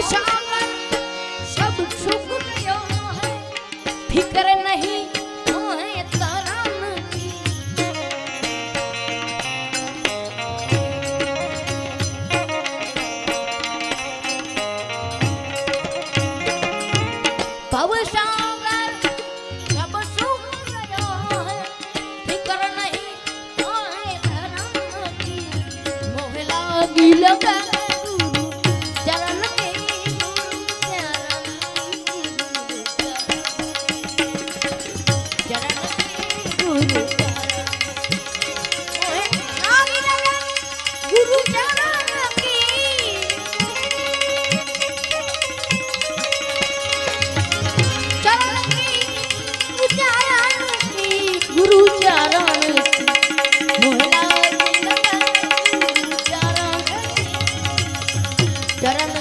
सागर सब सुख गयो है फिक्र नहीं ओए तरन की भव सागर सब सुख गयो है फिक्र नहीं ओए तरन की मोह लागी लगा चरण